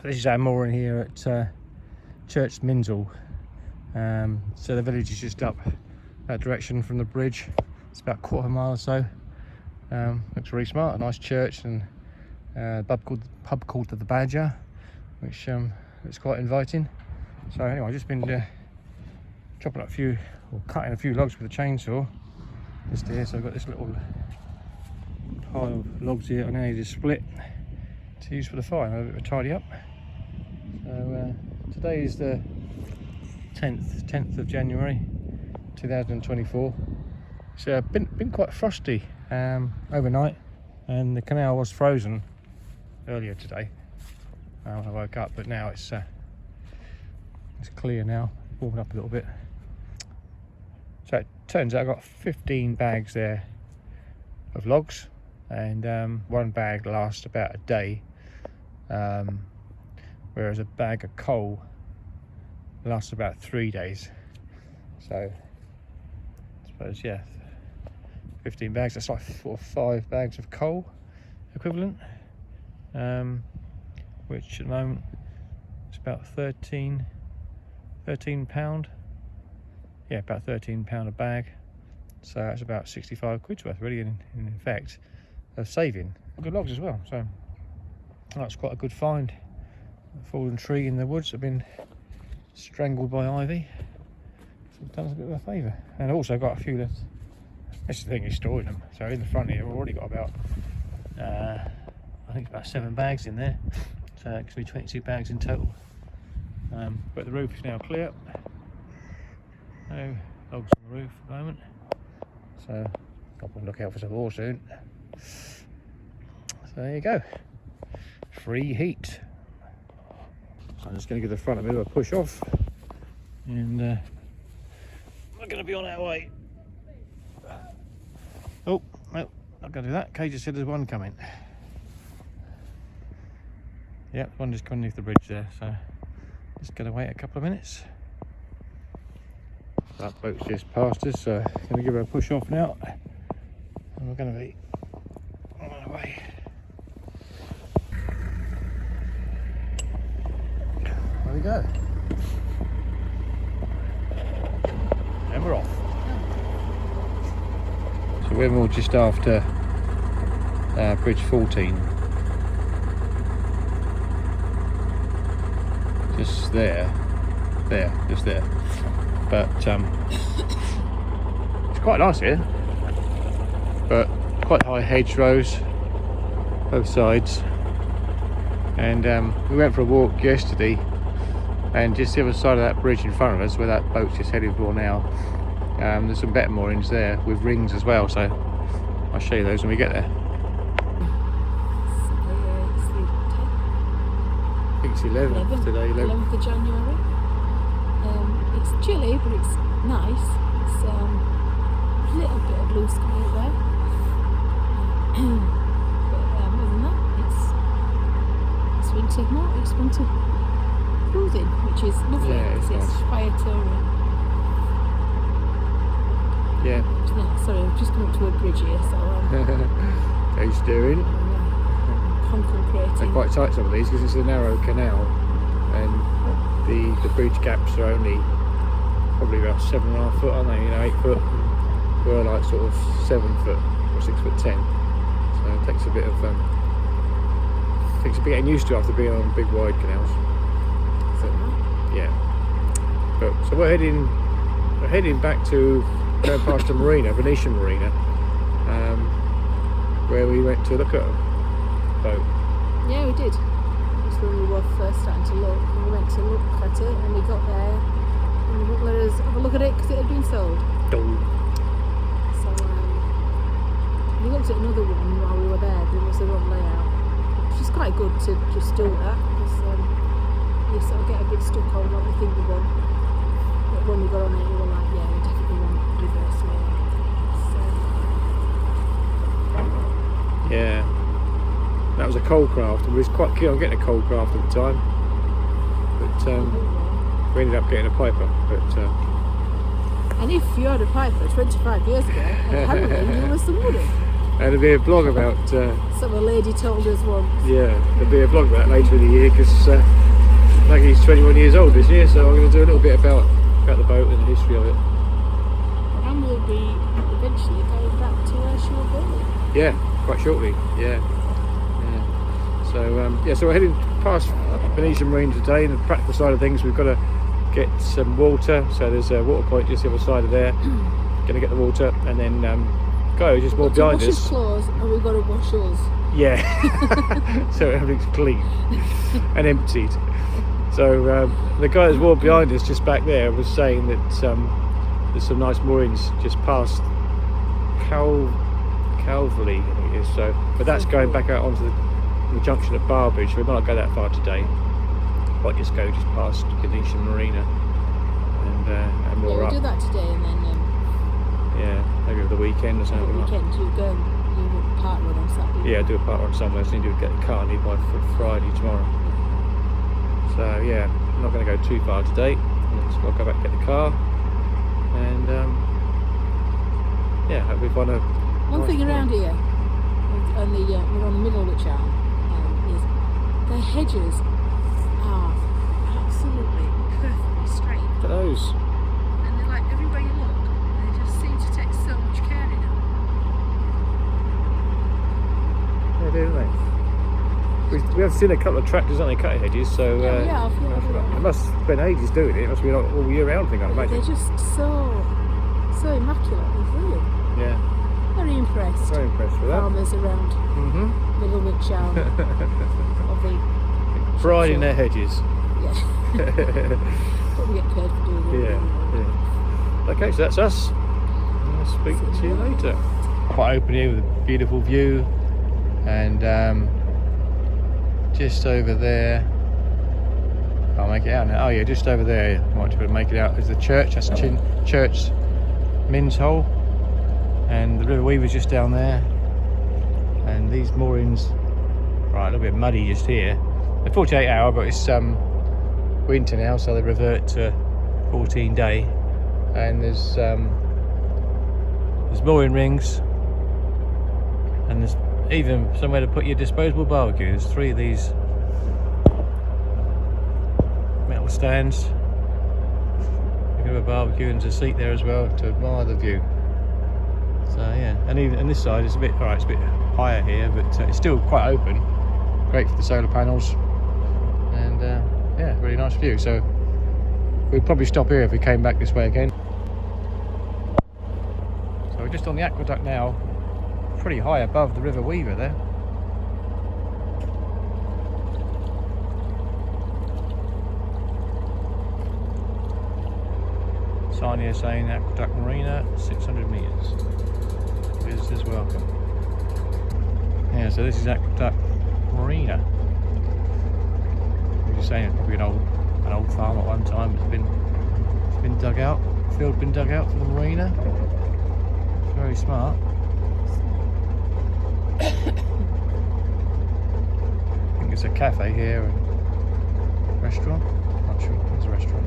This is our mooring here at Church Minshull. So the village is just up that direction from the bridge. It's about a quarter of a mile or so. Looks really smart. A nice church and a pub called the Badger, which looks quite inviting. So anyway, I've just been chopping up cutting a few logs with a chainsaw just here. So I've got this little pile of logs here. I now need to split to use for the fire. I'll have a bit of a tidy up. So today is the 10th of January 2024. It's been quite frosty overnight, and the canal was frozen earlier today when I woke up, but now it's clear now, warming up a little bit. So it turns out I've got 15 bags there of logs, and one bag lasts about a day, whereas a bag of coal lasts about 3 days. So I suppose, yeah, 15 bags, that's like 4 or 5 bags of coal equivalent, which at the moment is about 13 pound. Yeah, about £13 a bag. So that's about 65 quid's worth really in effect of saving. Good logs as well, so that's quite a good find. A fallen tree in the woods have been strangled by ivy, so it's done us a bit of a favour. And also got a few left. This is the thing, is storing them. So in the front here, we've already got about I think it's about 7 bags in there, so it could be 22 bags in total. But the roof is now clear. No logs on the roof at the moment, so I'll probably look out for some more soon. So there you go, free heat. So I'm just going to give the front a bit of a push off, and we're going to be on our way. Oh no, not going to do that. Kay just said there's one coming. Yep, one just coming underneath the bridge there, so just going to wait a couple of minutes. That boat's just past us, so I'm going to give her a push off now, and we're going to be on our way. There we go. And we're off. So we're more just after bridge 14. Just there, just there. But it's quite nice here, but quite high hedgerows both sides, and we went for a walk yesterday, and just the other side of that bridge in front of us where that boat's just heading for now, there's some better moorings there with rings as well, so I'll show you those when we get there. I think it's 11th today. 11th of January. It's chilly, but it's nice. It's a little bit of blue sky out there. But other than that, it's winter cruising, which is lovely. Yeah, it's nice. Quieter. Yeah. No, sorry, I've just come up to a bridge here, so How steering? concentrating. They're quite tight, some of these, because it's a narrow canal, and the bridge gaps are only probably about 7.5 foot, aren't they? 8 foot. We're like sort of 7 foot or 6'10". So it takes a bit of getting used to after being on big wide canals. So, yeah. But so we're heading back to going past the marina, Venetian Marina, where we went to look at a boat. Yeah, we did. That's when we were first starting to look. And we went to look at it, and we got there, and they wouldn't let us have a look at it because it had been sold. So we looked at another one while we were there, but it was the wrong layout. Which is quite good to just do that, because you sort of get a bit stuck on what we think we want. But when we got on it, we were like, yeah, we definitely want reverse layout. Yeah, that was a coal craft, and we was quite keen on getting a coal craft at the time, but we ended up getting a piper. But and if you had a piper 25 years ago, apparently you were somebody. and there'll be a blog about So a lady told us once. yeah, there'll be a blog about that later in the year, because Maggie's 21 years old this year, so I'm going to do a little bit about the boat and the history of it. And we'll be eventually going back to where she was born. Yeah, quite shortly. Yeah. So so we're heading past Venetian Marine today. And the practical side of things, we've got to get some water. So there's a water point just the other side of there. Going to get the water and then go just more behind us. Wash his claws, and we've got to wash yours. Yeah. So everything's clean and emptied. So the guy that's walked behind us just back there was saying that there's some nice moorings just past Calvelely, I think it is. So, but that's going back out onto the junction at Barbridge. So we might not go that far today. Might just go just past Venetian Marina and more we'll up. do that today, and then yeah, maybe over the weekend or something. over the weekend you go and you park run on Saturday. Yeah, do a part run somewhere. So I need to get the car need by Friday tomorrow. So yeah, I'm not going to go too far today. Just got to go back and get the car, and yeah, hope we find a. One nice thing point. around here, on the we're on the Middlewich Arm, is the hedges are absolutely perfectly straight, Look at those. and they're like everywhere you look, they just seem to take so much care in them. Yeah, do they? We have seen a couple of tractors, aren't they, cutting hedges? So Yeah, it must have been ages doing it. It must be an all year round thing, I'd imagine. They're just so immaculate. They're brilliant. Yeah, Very impressed. very impressed with that. Farmers around Mm-hmm. Middlewich Arm of the Pride in their hedges. yeah. Probably get paid for doing it. Yeah. Okay, so that's us. I'll speak to you later. Quite open here with a beautiful view, and just over there, I'll make it out now. Oh yeah, just over there, I might be able to make it out, is the church. That's Church Minshull, and the River Weaver's just down there, and these moorings, right, a little bit muddy just here. They're 48 hour, but it's winter now, so they revert to 14 day, and there's mooring rings, and there's even somewhere to put your disposable barbecue. There's 3 of these metal stands. You can have a barbecue, and there's a seat there as well to admire the view. So yeah, and even on this side it's a bit it's a bit higher here, but it's still quite open. Great for the solar panels, and yeah, really nice view. So we'd probably stop here if we came back this way again. So we're just on the aqueduct now, pretty high above the River Weaver there. Sign here saying Aqueduct Marina, 600 metres. Visitors welcome. Yeah, so this is Aqueduct Marina. I'm just saying it's probably an old farm at one time. It's been dug out. Field been dug out for the marina. It's very smart. I think it's a cafe here and restaurant. Not sure. It's a restaurant.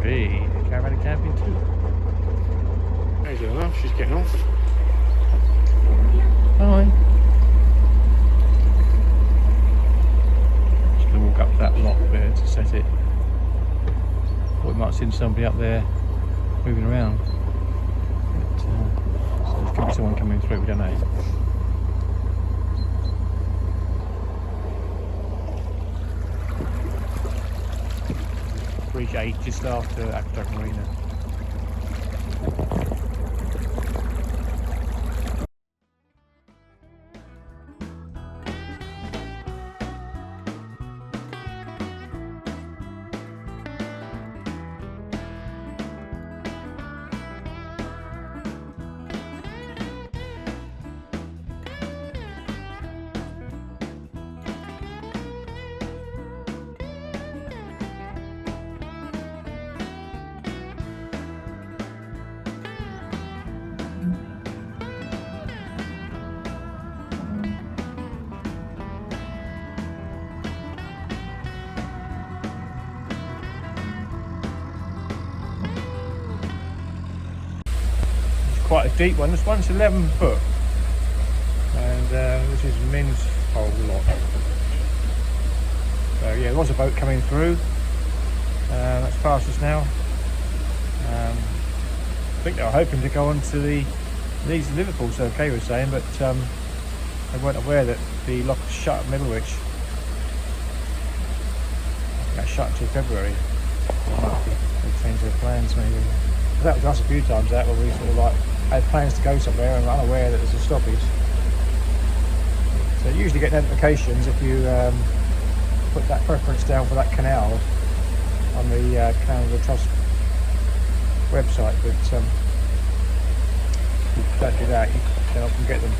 Hey, caravan and camping too. There's her off, she's getting off. Hi. Just going to walk up that lock there to set it. Thought we might have seen somebody up there moving around. But, so there could be someone coming through, we don't know. Bridge 8 just after Aqueduct Marina. quite a deep one. This one's 11 foot. And this is Minshull lock. So yeah, there was a boat coming through. That's past us now. I think they were hoping to go on to the Leeds and Liverpool, so Kay was saying, but they weren't aware that the lock was shut at Middlewich. I think that's shut until February. They changed their plans maybe. That was us a few times that, where we sort of like had plans to go somewhere and were unaware that there's a stoppage. So you usually get notifications if you put that preference down for that canal on the Canal Trust website, but if you don't do that, you can often get them.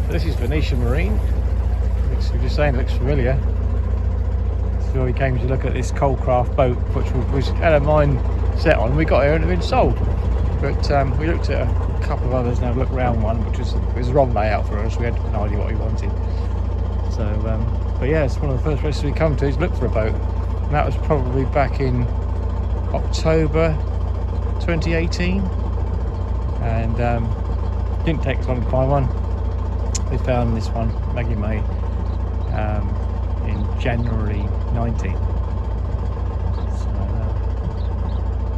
So this is Venetian Marine. We're just saying it looks familiar. So we came to look at this Coalcraft boat, which was had a mine set on. We got here and it had been sold, but we looked at a couple of others and had a look round one, which was the wrong layout for us. We had no idea what we wanted. So, but yeah, it's one of the first places we come to is look for a boat, and that was probably back in October 2018, and didn't take us long to find one. We found this one, Maggie May, in January 19. So,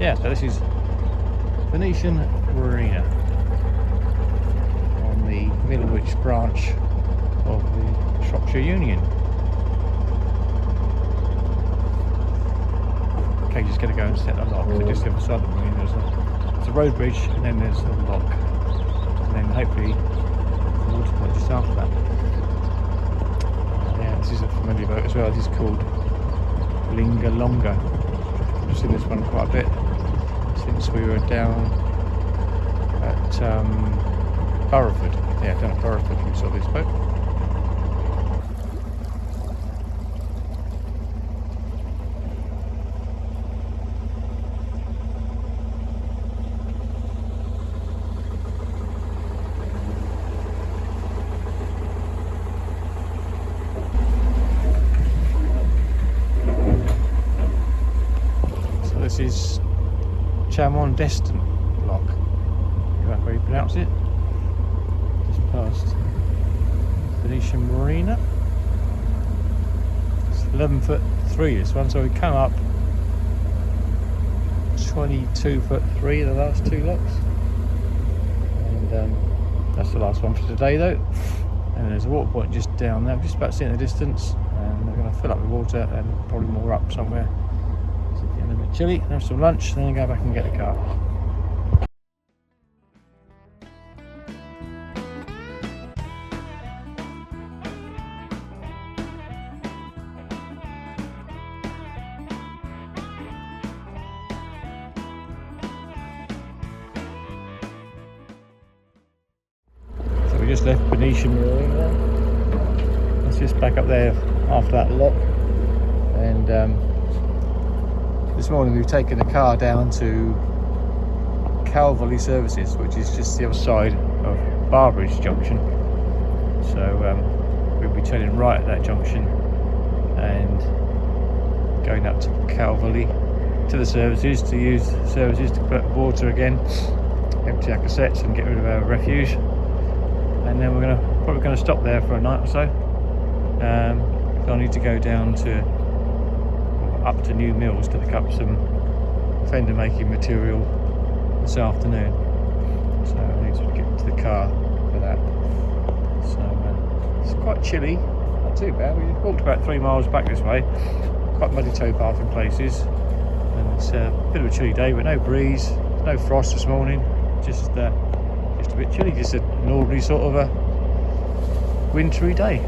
yeah, so this is Venetian Marina on the Middlewich branch of the Shropshire Union. Okay, just going to go and set the lock. So just the other side of the marina, there's a road bridge, and then there's a lock, and then hopefully the water point just after that. Yeah, this is a familiar boat as well. This is called Lingalonga. I've seen this one quite a bit since we were down at Burrowford. Yeah, down at Burrowford we saw this boat. So this is Chamon Destin Lock, is that how you pronounce it? Just past Venetian Marina. It's 11'3" this one, so we come up 22'3" the last two locks, and that's the last one for today though. And there's a water point just down there, just about seeing the distance, and we're going to fill up with water and probably more up somewhere. It's getting a bit chilly, have some lunch, and then go back and get the car. So we just left Venetian Marina. It's just back up there after that lock, and this morning we've taken the car down to Calvelely services, which is just the other side of Barbridge Junction. So we'll be turning right at that junction and going up to Calveley to the services, to use the services to put water again, empty our cassettes and get rid of our refuse, and then we're probably going to stop there for a night or so. I'll need to go down to up to New Mills to pick up some fender making material this afternoon, so I need to get to the car for that. So it's quite chilly, not too bad. We walked about 3 miles back this way, quite muddy towpath in places, and it's a bit of a chilly day, but no breeze, no frost this morning, just a bit chilly, just an ordinary sort of a wintry day.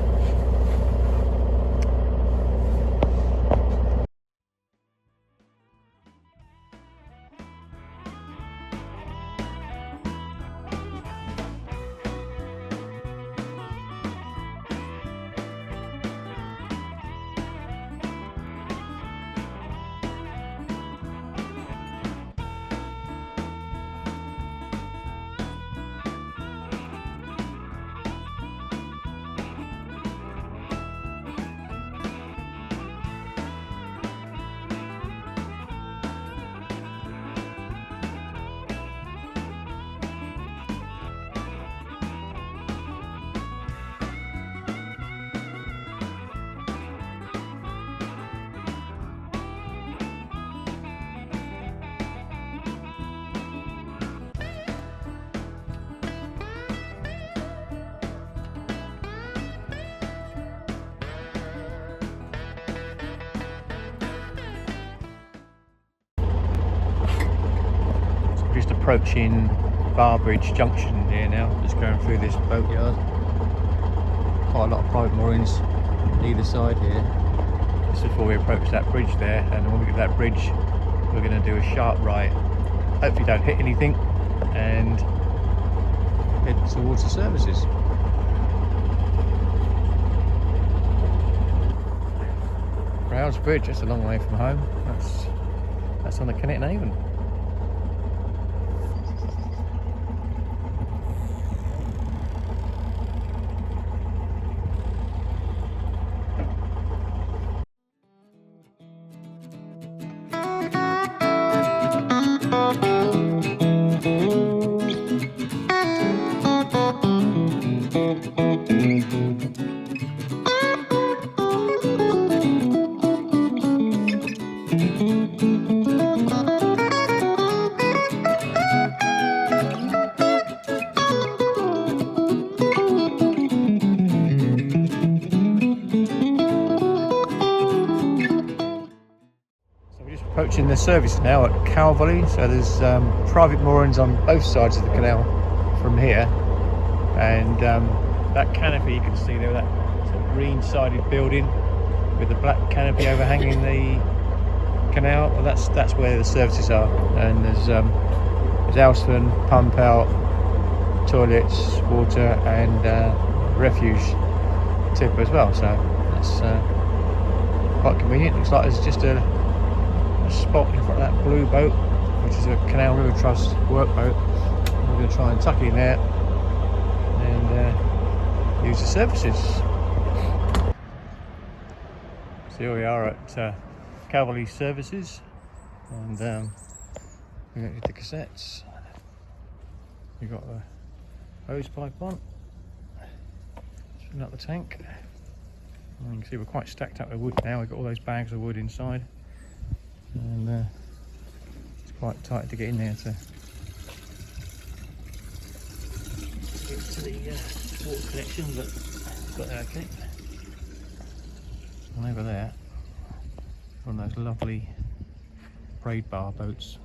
just approaching Barbridge Junction here now, just going through this boatyard. Quite a lot of private moorings either side here. Just before we approach that bridge there, and when we get to that bridge, we're going to do a sharp right. Hopefully don't hit anything, and head towards the services. Browse Bridge, that's a long way from home. That's on the Connecting Avon. Approaching the service now at Calvelely, so there's private moorings on both sides of the canal from here, and that canopy you can see there, that sort of green sided building with the black canopy overhanging the canal, well, that's where the services are. And there's Alston, pump out, toilets, water and refuge tip as well, so that's quite convenient. Looks like there's just a spot in front of that blue boat, which is a Canal River Trust workboat. We're going to try and tuck in there and use the services. So here we are at Calveley Services, and we're going to get the cassettes. We've got the hose pipe on, filling up the tank. And you can see we're quite stacked up with wood now. We've got all those bags of wood inside, and it's quite tight to get in there to get to the water connection, but got that okay. And over there, one of those lovely braid bar boats.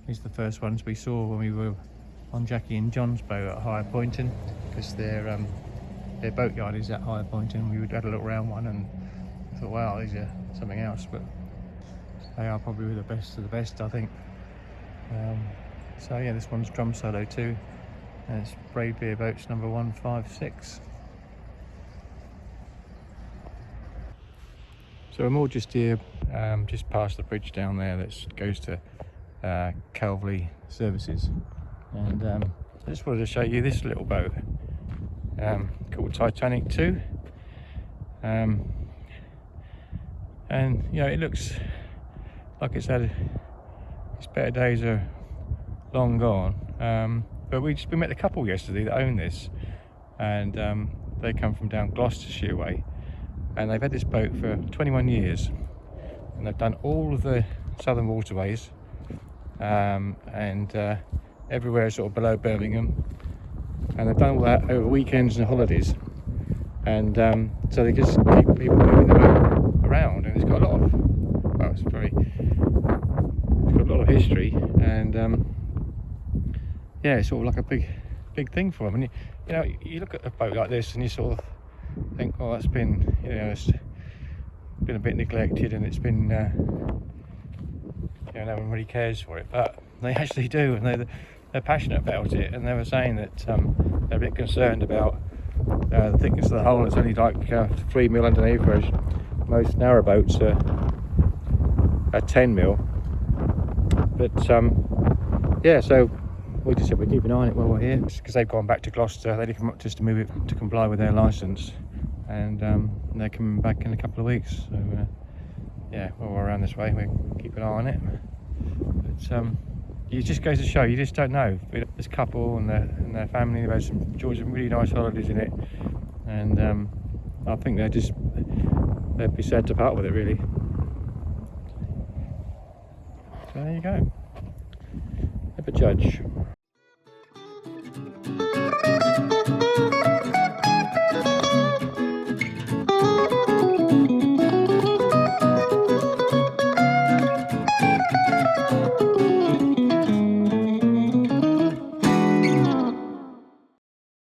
These are the first ones we saw when we were on Jackie and John's boat at Higher Pointon, because their boatyard is at Higher Pointon. We had a look around one and thought, wow, these are something else, but they are probably the best of the best, I think. So yeah, this one's drum solo too, and it's Braid Beer Boats number 156. So I'm all just here, just past the bridge down there that goes to Calveley Services, and I just wanted to show you this little boat called Titanic 2, and you know, it looks like it's had its better days are long gone, but we met a couple yesterday that own this, and they come from down Gloucestershire way, and they've had this boat for 21 years, and they've done all of the southern waterways, and everywhere sort of below Birmingham, and they've done all that over weekends and holidays, and so they just keep people moving the boat around, and it's got a lot of, well, it's got a lot of history, and yeah, it's sort of like a big thing for them. And you know, you look at a boat like this and you sort of think, oh, that's been, you know, it's been a bit neglected, and it's been you know, no one really cares for it, but they actually do, and they're passionate about it. And they were saying that they're a bit concerned about the thickness of the hull. It's only like 3 mil underneath, whereas most narrow boats are 10 mil. But yeah, so we just said we'd keep an eye on it while we're here, because they've gone back to Gloucester. They come up just to move it to comply with their licence, and they're coming back in a couple of weeks. So yeah, while we're around this way, we'll keep an eye on it. But it just goes to show, you just don't know. This couple and their family, they've had enjoyed some really nice holidays in it, and I think they'd be sad to part with it, really. So there you go. Have a judge.